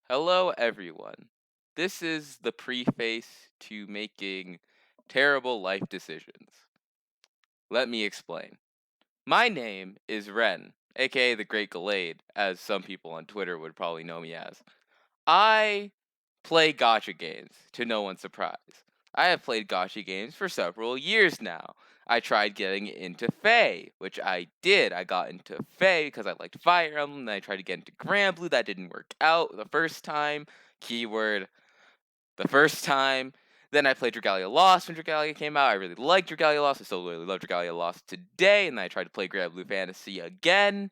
Hello, everyone. This is the preface to making terrible life decisions. Let me explain. My name is Ren, aka the Great Gallade, as some people on Twitter would probably know me as. I play gotcha games, to no one's surprise. I have played gotcha games for several years now. I tried getting into Fae, which I did. I got into Fae because I liked Fire Emblem, then I tried to get into Granblue. That didn't work out the first time. Keyword, the first time. Then I played Dragalia Lost when Dragalia came out. I really liked Dragalia Lost. I still really love Dragalia Lost today. And then I tried to play Granblue Fantasy again.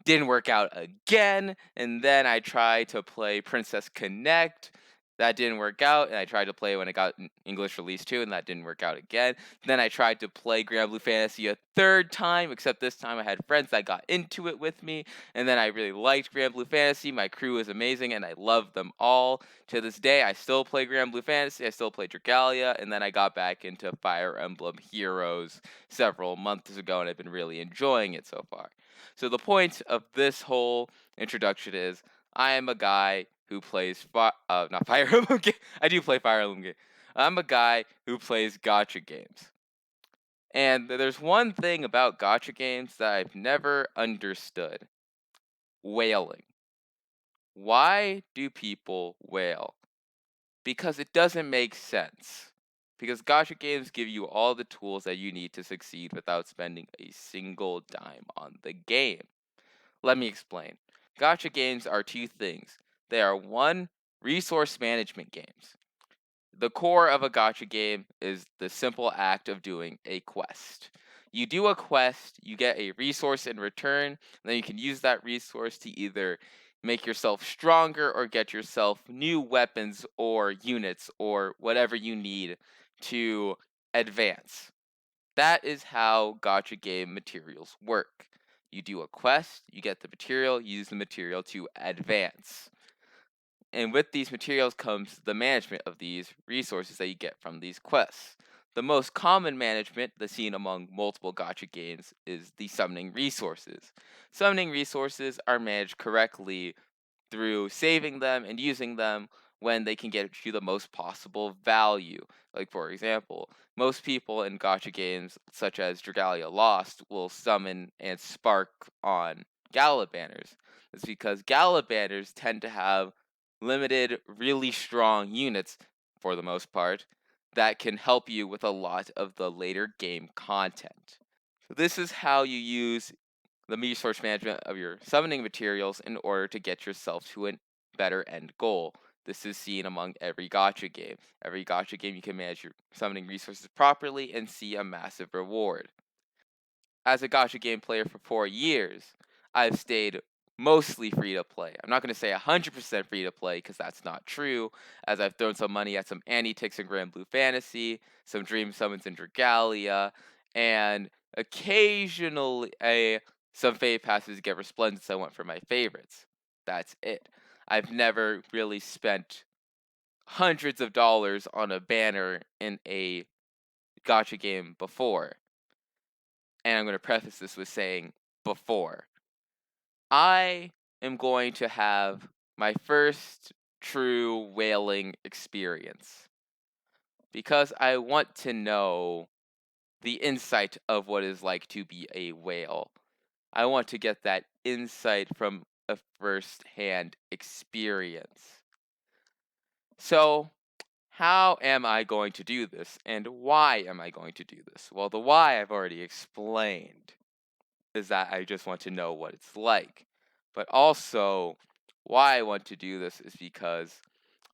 Didn't work out again. And then I tried to play Princess Connect. That didn't work out. And I tried to play when it got English release too, and that didn't work out again. Then I tried to play Grand Blue Fantasy a third time, except this time I had friends that got into it with me. And then I really liked Grand Blue Fantasy. My crew was amazing, and I loved them all. To this day, I still play Grand Blue Fantasy. I still play Dragalia. And then I got back into Fire Emblem Heroes several months ago, and I've been really enjoying it so far. So the point of this whole introduction is I am a guy who plays not Fire Emblem game. I do play Fire Emblem game. I'm a guy who plays gotcha games. And there's one thing about gotcha games that I've never understood. Whaling. Why do people whale? Because it doesn't make sense. Because gotcha games give you all the tools that you need to succeed without spending a single dime on the game. Let me explain. Gotcha games are two things. They are one, resource management games. The core of a gotcha game is the simple act of doing a quest. You do a quest, you get a resource in return, and then you can use that resource to either make yourself stronger or get yourself new weapons or units or whatever you need to advance. That is how gotcha game materials work. You do a quest, you get the material, use the material to advance. And with these materials comes the management of these resources that you get from these quests. The most common management that's seen among multiple gotcha games is the summoning resources. Summoning resources are managed correctly through saving them and using them when they can get you the most possible value. Like, for example, most people in gotcha games, such as Dragalia Lost, will summon and spark on Gala banners. It's because Gala banners tend to have limited, really strong units, for the most part, that can help you with a lot of the later game content. So this is how you use the resource management of your summoning materials in order to get yourself to a better end goal. This is seen among every gotcha game. Every gotcha game you can manage your summoning resources properly and see a massive reward. As a gotcha game player for 4 years, I've stayed mostly free to play. I'm not going to say 100% free to play because that's not true, as I've thrown some money at some anti-ticks in Grand Blue Fantasy, some Dream Summons in Dragalia, and occasionally some Fave Passes get Resplendence I want for my favorites. That's it. I've never really spent hundreds of dollars on a banner in a gotcha game before. And I'm going to preface this with saying before. I am going to have my first true whaling experience because I want to know the insight of what it's like to be a whale. I want to get that insight from a first hand experience. So, how am I going to do this and why am I going to do this? Well, the why I've already explained. Is that I just want to know what it's like. But also, why I want to do this is because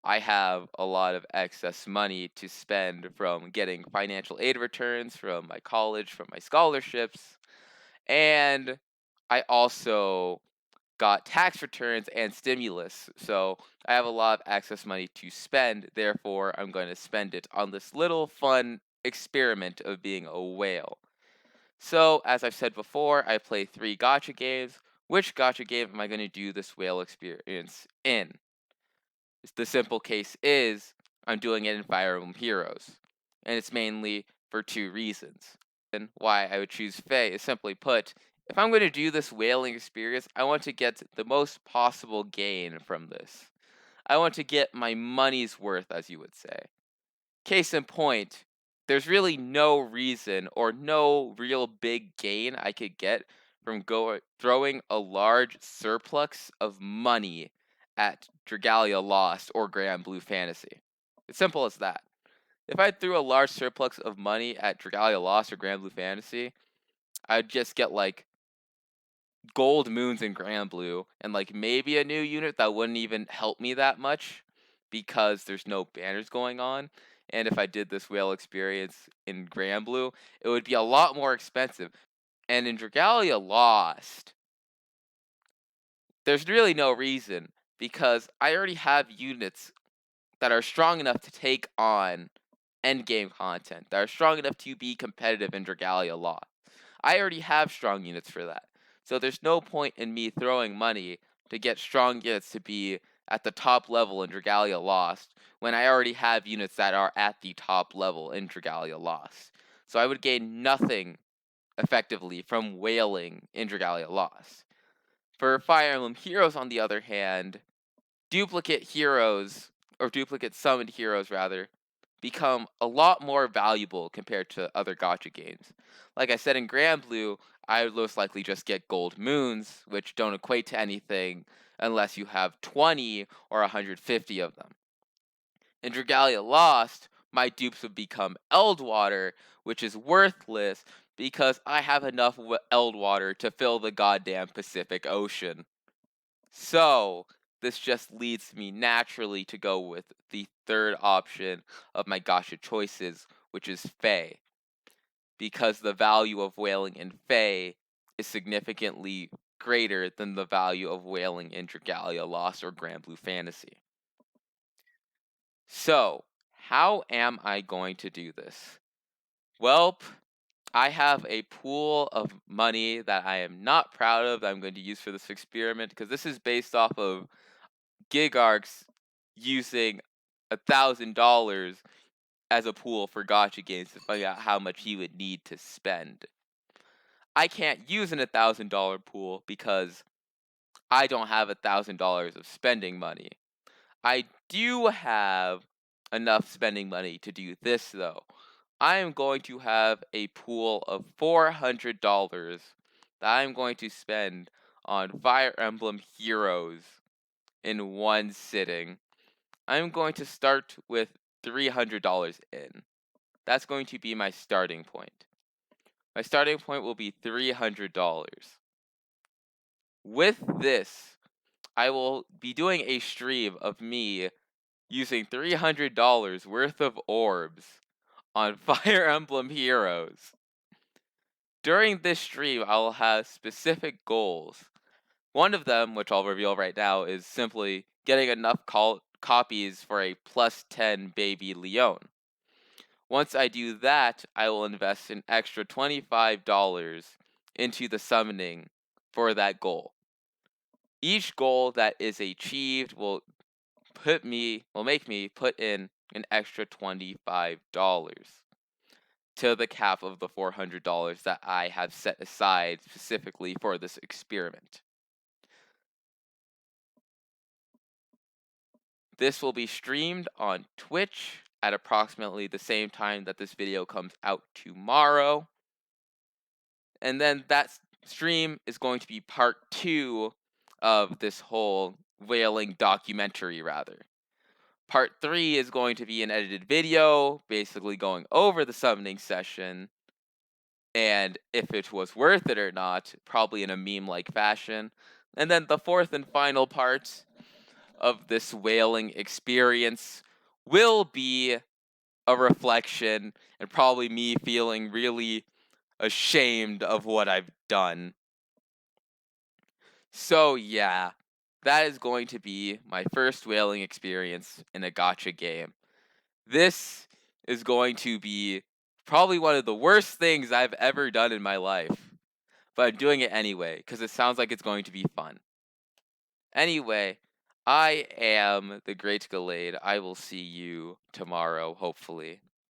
I have a lot of excess money to spend from getting financial aid returns from my college, from my scholarships, and I also got tax returns and stimulus. So I have a lot of excess money to spend. Therefore, I'm going to spend it on this little fun experiment of being a whale. So, as I've said before, I play 3 gotcha games. Which gotcha game am I going to do this whale experience in? The simple case is I'm doing it in Fire Emblem Heroes. And it's mainly for 2 reasons. And why I would choose Fae is simply put, if I'm going to do this whaling experience, I want to get the most possible gain from this. I want to get my money's worth, as you would say. Case in point, there's really no reason or no real big gain I could get from throwing a large surplus of money at Dragalia Lost or Grand Blue Fantasy. It's simple as that. If I threw a large surplus of money at Dragalia Lost or Grand Blue Fantasy, I'd just get like gold moons in Grand Blue and like maybe a new unit that wouldn't even help me that much because there's no banners going on. And if I did this whale experience in Grand Blue, it would be a lot more expensive. And in Dragalia Lost, there's really no reason because I already have units that are strong enough to take on endgame content, that are strong enough to be competitive in Dragalia Lost. I already have strong units for that. So there's no point in me throwing money to get strong units to be at the top level in Dragalia Lost when I already have units that are at the top level in Dragalia Lost. So I would gain nothing effectively from whaling in Dragalia Lost. For Fire Emblem Heroes, on the other hand, duplicate heroes, or duplicate summoned heroes rather, become a lot more valuable compared to other gacha games. Like I said in Grand Blue, I would most likely just get gold moons, which don't equate to anything unless you have 20 or 150 of them. In Dragalia Lost, my dupes would become Eldwater, which is worthless because I have enough Eldwater to fill the goddamn Pacific Ocean. So, this just leads me naturally to go with the third option of my gacha choices, which is Fae, because the value of whaling in Fae is significantly greater than the value of whaling in Dragalia Lost or Grand Blue Fantasy. So, how am I going to do this? Well, I have a pool of money that I am not proud of that I'm going to use for this experiment because this is based off of Gigarchs using $1,000 as a pool for gacha games to find out how much he would need to spend. I can't use an $1,000 pool because I don't have $1,000 of spending money. I do have enough spending money to do this though. I am going to have a pool of $400 that I'm going to spend on Fire Emblem Heroes in one sitting. I'm going to start with $300 in. That's going to be my starting point. My starting point will be $300. With this, I will be doing a stream of me using $300 worth of orbs on Fire Emblem Heroes. During this stream, I will have specific goals. One of them, which I'll reveal right now, is simply getting enough copies for a plus 10 baby Leon. Once I do that, I will invest an extra $25 into the summoning for that goal. Each goal that is achieved will make me put in an extra $25 to the cap of the $400 that I have set aside specifically for this experiment. This will be streamed on Twitch at approximately the same time that this video comes out tomorrow. And then that stream is going to be part 2 of this whole whaling documentary, rather. Part 3 is going to be an edited video, basically going over the summoning session, and if it was worth it or not, probably in a meme-like fashion. And then the fourth and final part of this whaling experience will be a reflection and probably me feeling really ashamed of what I've done. So yeah, that is going to be my first whaling experience in a gacha game. This is going to be probably one of the worst things I've ever done in my life. But I'm doing it anyway, because it sounds like it's going to be fun. Anyway, I am the Great Gallade. I will see you tomorrow, hopefully.